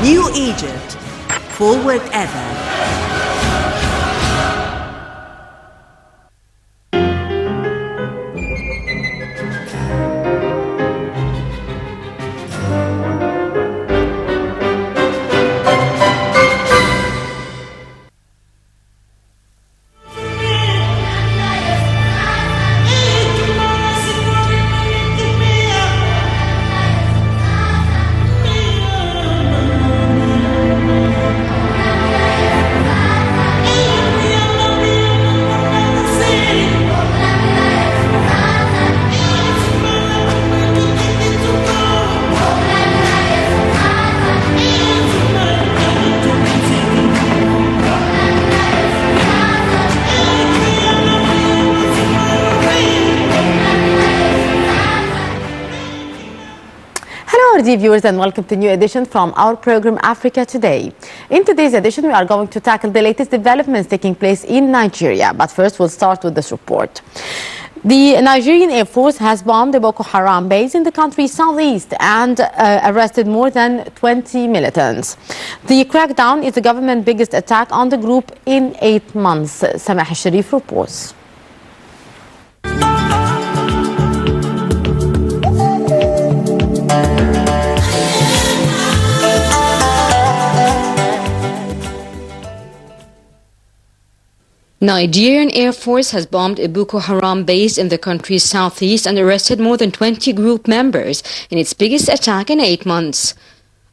New Egypt, forward ever. Dear viewers, and welcome to a new edition from our program Africa Today. In today's edition, we are going to tackle the latest developments taking place in Nigeria. But first, we'll start with this report. The Nigerian Air Force has bombed the Boko Haram base in the country's southeast and arrested more than 20 militants. The crackdown is the government's biggest attack on the group in 8 months. Samah Sharif reports. Nigerian Air Force has bombed a Boko Haram base in the country's southeast and arrested more than 20 group members in its biggest attack in 8 months.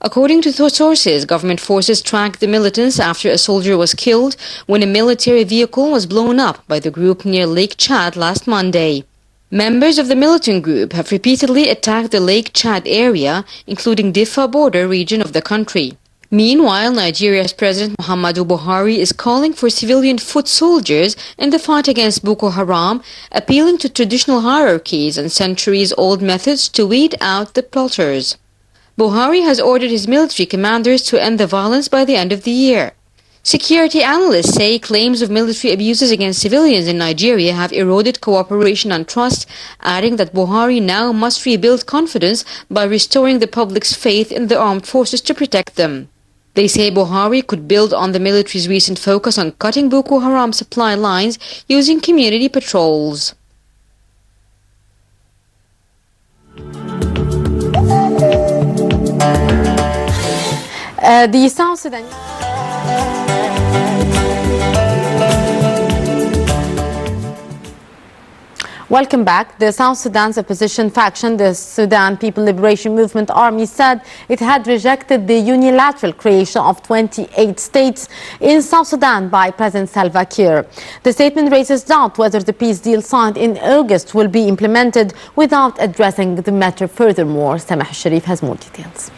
According to sources, government forces tracked the militants after a soldier was killed when a military vehicle was blown up by the group near Lake Chad last Monday. Members of the militant group have repeatedly attacked the Lake Chad area, including Diffa border region of the country. Meanwhile, Nigeria's President Muhammadu Buhari is calling for civilian foot soldiers in the fight against Boko Haram, appealing to traditional hierarchies and centuries-old methods to weed out the plotters. Buhari has ordered his military commanders to end the violence by the end of the year. Security analysts say claims of military abuses against civilians in Nigeria have eroded cooperation and trust, adding that Buhari now must rebuild confidence by restoring the public's faith in the armed forces to protect them. They say Buhari could build on the military's recent focus on cutting Boko Haram supply lines using community patrols. The South Sudan... Welcome back. The South Sudan's opposition faction, the Sudan People Liberation Movement Army, said it had rejected the unilateral creation of 28 states in South Sudan by President Salva Kiir. The statement raises doubt whether the peace deal signed in August will be implemented without addressing the matter furthermore. Samah Sharif has more details.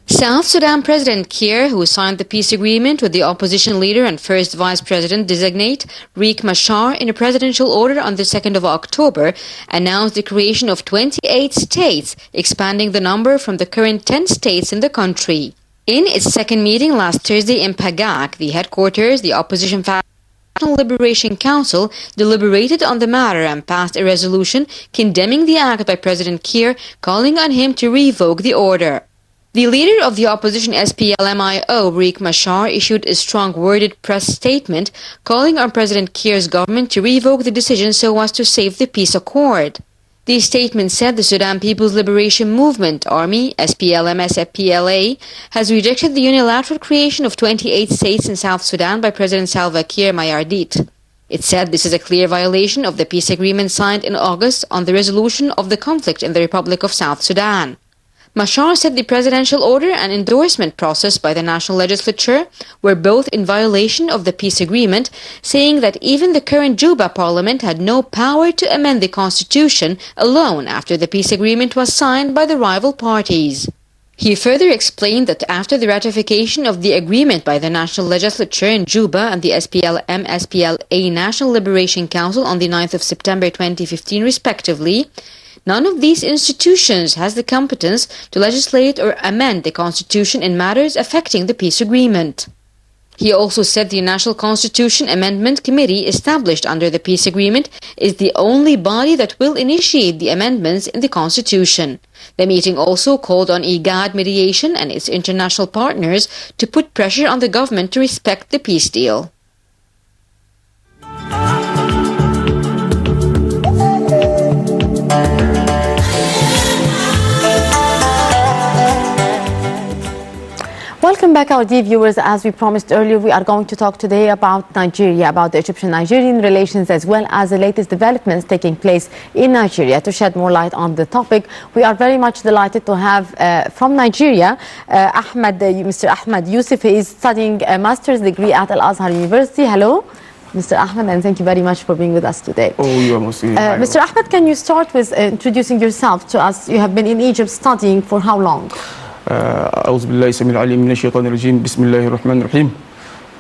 South Sudan President Kiir, who signed the peace agreement with the opposition leader and first vice president-designate Riek Machar in a presidential order on the 2nd of October, announced the creation of 28 states, expanding the number from the current 10 states in the country. In its second meeting last Thursday in Pagak, the headquarters, the opposition faction National Liberation Council deliberated on the matter and passed a resolution condemning the act by President Kiir, calling on him to revoke the order. The leader of the opposition SPLM-IO, Riek Machar, issued a strong-worded press statement calling on President Kiir's government to revoke the decision so as to save the peace accord. The statement said the Sudan People's Liberation Movement Army, SPLM-SFPLA, has rejected the unilateral creation of 28 states in South Sudan by President Salva Kiir Mayardit. It said this is a clear violation of the peace agreement signed in August on the resolution of the conflict in the Republic of South Sudan. Machar said the presidential order and endorsement process by the national legislature were both in violation of the peace agreement, saying that even the current Juba parliament had no power to amend the constitution alone after the peace agreement was signed by the rival parties. He further explained that after the ratification of the agreement by the national legislature in Juba and the SPLM-SPLA National Liberation Council on the 9th of September 2015 respectively, none of these institutions has the competence to legislate or amend the constitution in matters affecting the peace agreement. He also said the National Constitution Amendment Committee established under the peace agreement is the only body that will initiate the amendments in the Constitution. The meeting also called on IGAD mediation and its international partners to put pressure on the government to respect the peace deal. Welcome back, our dear viewers. As we promised earlier, we are going to talk today about Nigeria, about the Egyptian-Nigerian relations, as well as the latest developments taking place in Nigeria. To shed more light on the topic, we are very much delighted to have from Nigeria, Mr. Ahmed Yusuf. He is studying a master's degree at Al-Azhar University. Hello, Mr. Ahmed, and thank you very much for being with us today. Oh, you are most Mr. Ahmed, can you start with introducing yourself to us? You have been in Egypt studying for how long? أعوذ بالله السميع العليم من الشيطان الرجيم بسم الله الرحمن الرحيم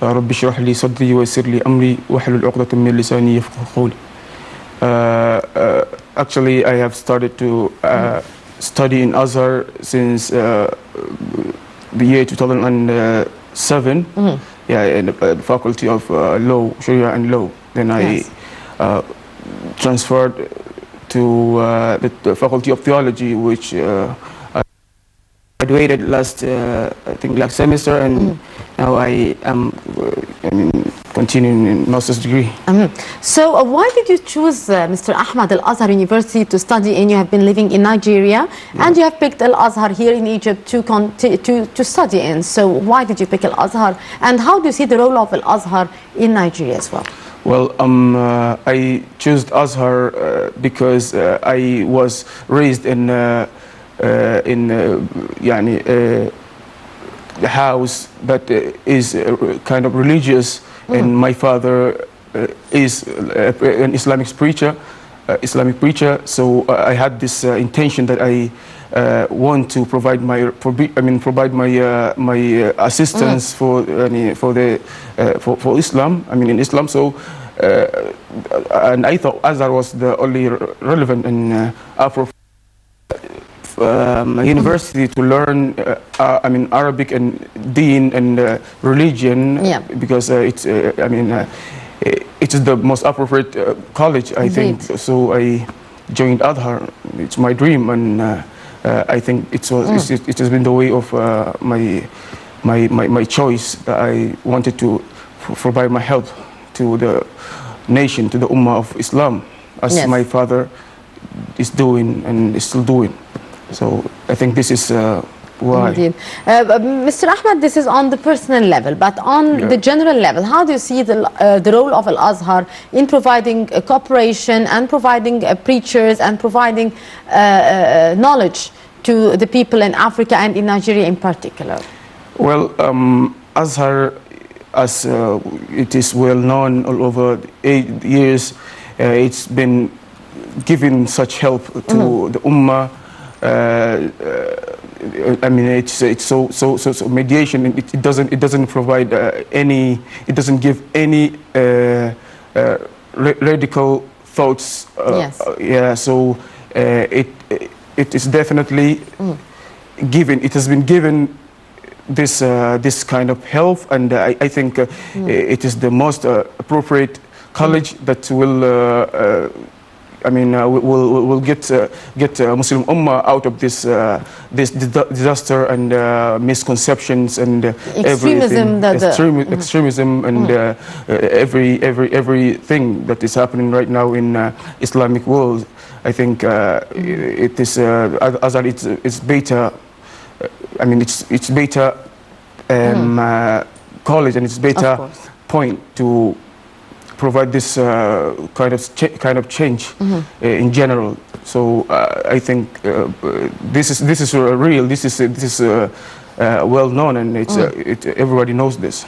رب اشرح لي صدري ويسر لي أمري واحلل عقدة من لساني يفقهوا قولي. Actually, I have started to study in Azhar since the year 2007. Yeah, in the Faculty of Law, Sharia and Law. Then I transferred to the Faculty of Theology, which graduated last semester, and now I am continuing in master's degree. So why did you choose Mr. Ahmed Al-Azhar University to study, and you have been living in Nigeria and you have picked Al-Azhar here in Egypt to study in? So why did you pick Al-Azhar, and how do you see the role of Al-Azhar in Nigeria as well? Well, I chose Azhar because I was raised in a house that is kind of religious, and my father is an Islamic preacher. So I had this intention that I want to provide my assistance for Islam. In Islam. So and I thought Azhar was the only relevant and appropriate university to learn Arabic and Deen and religion, because it is the most appropriate college, I think. So I joined Azhar. It's my dream, and I think it has been the way of my choice. I wanted to provide my help to the nation, to the Ummah of Islam, as my father is doing and is still doing. So I think this is why. Indeed. Mr. Ahmed, this is on the personal level, but on the general level, how do you see the role of Al-Azhar in providing cooperation and providing preachers and providing knowledge to the people in Africa and in Nigeria in particular? Well, Azhar, as it is well known all over the 8 years, it's been giving such help to the Ummah. It's so mediation. It doesn't provide any. It doesn't give any radical thoughts. So it is definitely given. It has been given this kind of help, and I think it is the most appropriate college that will. We'll get Muslim Ummah out of this disaster and misconceptions and extremism, extremism and everything that is happening right now in Islamic world. I think it is Azhar. It's beta. It's beta college, and it's beta point to provide this kind of change in general. So I think this is real. This is well known, and everybody knows this.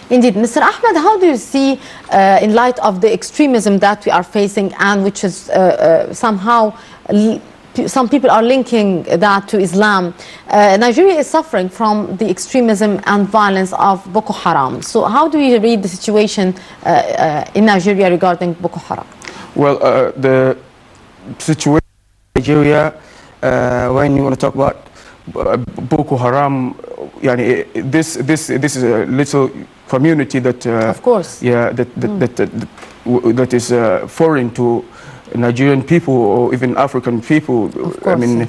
Indeed. Mr. Ahmed, how do you see, in light of the extremism that we are facing, and which is somehow some people are linking that to Islam, Nigeria is suffering from the extremism and violence of Boko Haram. So how do you read the situation in Nigeria regarding Boko Haram? Well, the situation in Nigeria, when you want to talk about Boko Haram, this is a little community that of course, that is foreign to Nigerian people or even African people. I mean,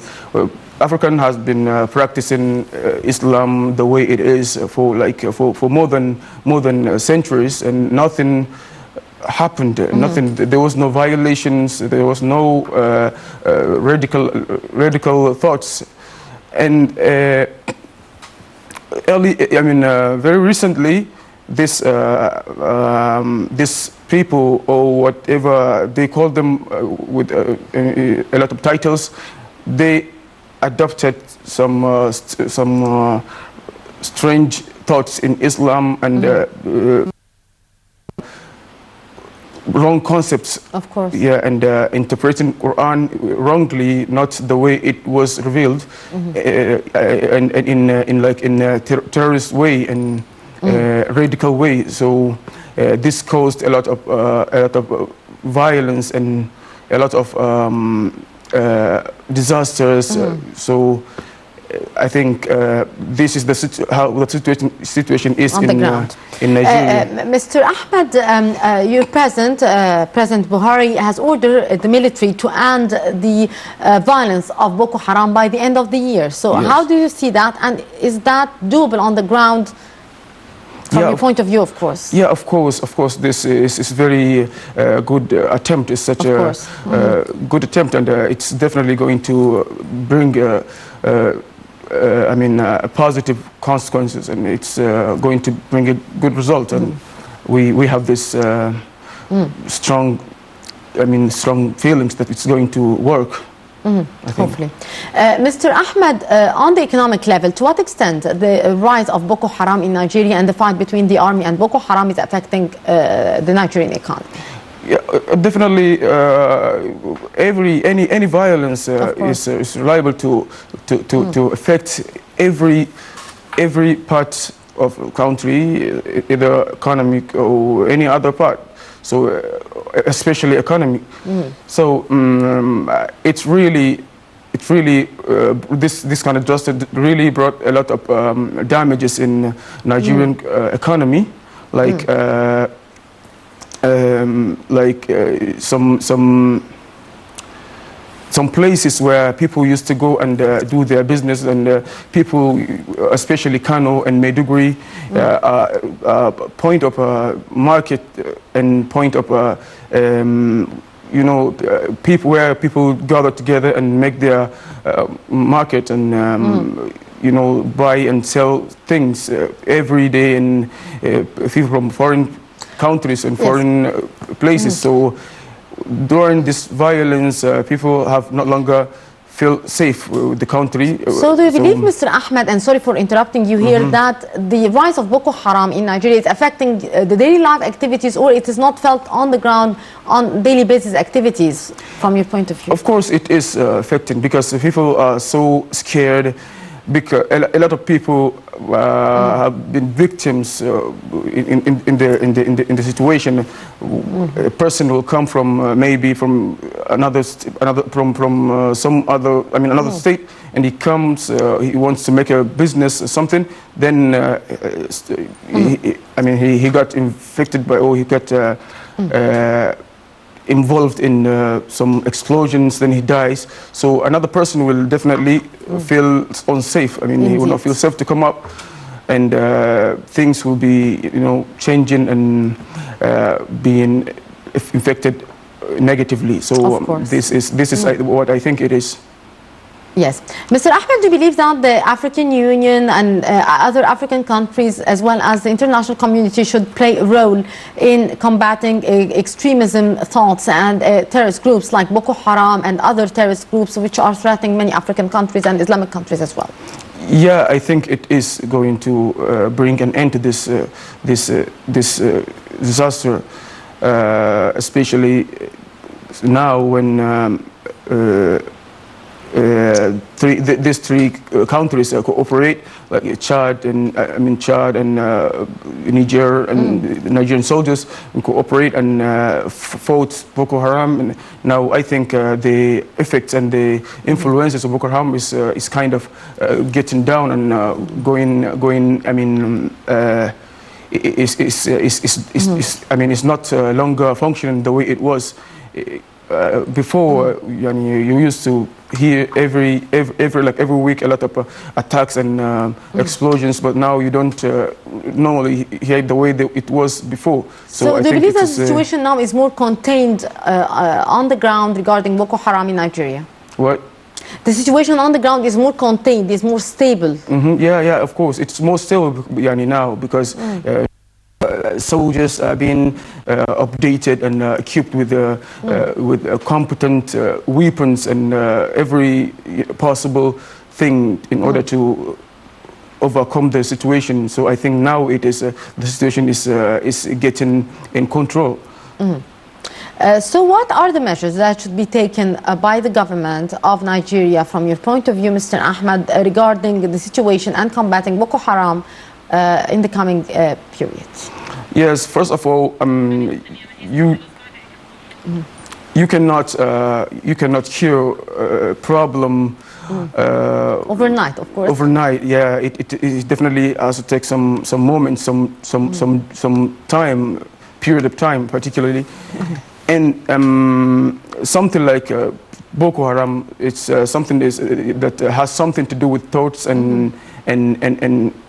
African has been practicing Islam the way it is for more than centuries, and nothing happened. Nothing. There was no violations. There was no radical thoughts, and very recently, this people, or whatever they call them, with a lot of titles, they adopted some strange thoughts in Islam and wrong concepts. Of course. Yeah, and interpreting Quran wrongly, not the way it was revealed, and in a terrorist way and radical way. So this caused a lot of violence and a lot of disasters. So I think this is how the situation is on the ground in Nigeria. Mr. Ahmed, your President Buhari has ordered the military to end the violence of Boko Haram by the end of the year. So yes. How do you see that, and is that doable on the ground from your point of view, of course? Yeah, of course. This is very good attempt. It's such a good attempt, and it's definitely going to bring positive consequences, and it's going to bring a good result. And we have this strong feelings that it's going to work. Hopefully. Mr. Ahmed, on the economic level, to what extent the rise of Boko Haram in Nigeria and the fight between the army and Boko Haram is affecting the Nigerian economy? Yeah, definitely. Any violence is liable to affect every part of the country, either economic or any other part. So especially economy. So it's really this kind of justice really brought a lot of damages in Nigerian economy, like some places where people used to go and do their business, and people, especially Kano and Maiduguri, point of market and point of people where people gather together and make their market and buy and sell things every day, and people from foreign countries and foreign places. So during this violence, people have no longer feel safe with the country. So do you believe, Mr. Ahmed, and sorry for interrupting you here, that the rise of Boko Haram in Nigeria is affecting the daily life activities, or it is not felt on the ground on daily basis activities from your point of view? Of course it is affecting, because people are so scared, because a lot of people have been victims in the situation. A person will come from maybe from another state, and he comes. He wants to make a business or something. Then he got infected by, or he got involved in some explosions, then he dies. So another person will definitely feel unsafe. He will not feel safe to come up, and things will be, changing and being infected negatively. So this is what I think it is. Yes. Mr. Ahmed, do you believe that the African Union and other African countries, as well as the international community, should play a role in combating extremism thoughts and terrorist groups like Boko Haram and other terrorist groups which are threatening many African countries and Islamic countries as well? Yeah, I think it is going to bring an end to this disaster, especially now when these three countries cooperate, like Chad and Niger, and the Nigerian soldiers cooperate and fought Boko Haram. And now I think the effects and the influences of Boko Haram is kind of getting down and going. I mean, it's not longer functioning the way it was before. You used to hear every week a lot of attacks and explosions, but now you don't normally hear the way that it was before. So do you believe the situation now is more contained on the ground regarding Boko Haram in Nigeria? What? The situation on the ground is more contained, is more stable. Yeah, of course. It's more stable now because soldiers are being updated and equipped with competent weapons and every possible thing in order to overcome the situation. So I think now it is the situation is getting in control. So what are the measures that should be taken by the government of Nigeria from your point of view, Mr. Ahmed, regarding the situation and combating Boko Haram in the coming period? Yes, first of all, you cannot cure a problem overnight, of course. Overnight, yeah. It definitely has to take some moments, some time, period of time, particularly. And something like Boko Haram, it's something that has something to do with thoughts and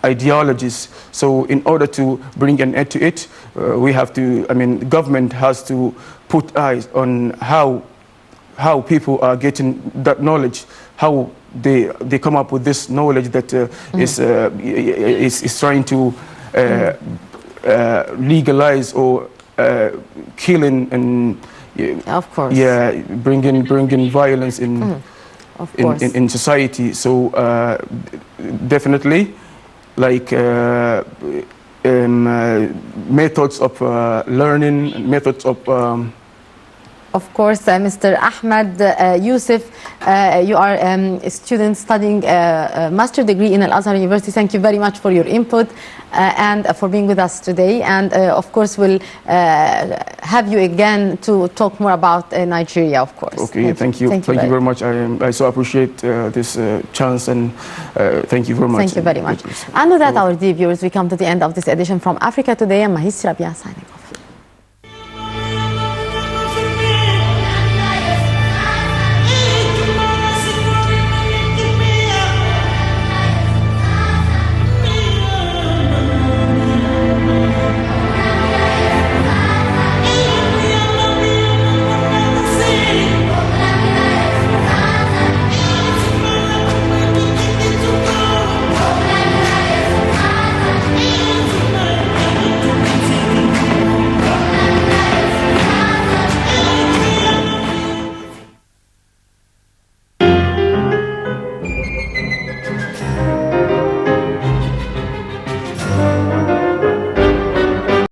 ideologies. So in order to bring an end to it, we have to, the government has to put eyes on how people are getting that knowledge, how they come up with this knowledge that is trying to legalize or killing and of course, yeah, bringing violence in in society. So definitely, like methods of learning, methods of course, Mr. Ahmed Youssef, you are a student studying a master's degree in Al-Azhar University. Thank you very much for your input and for being with us today. And of course, we'll have you again to talk more about Nigeria, of course. Okay, thank you. Thank you very much. I so appreciate this chance, and thank you very much. Thank you very much. And with that, our dear viewers, we come to the end of this edition from Africa Today. I'm Mahis Rabia signing off.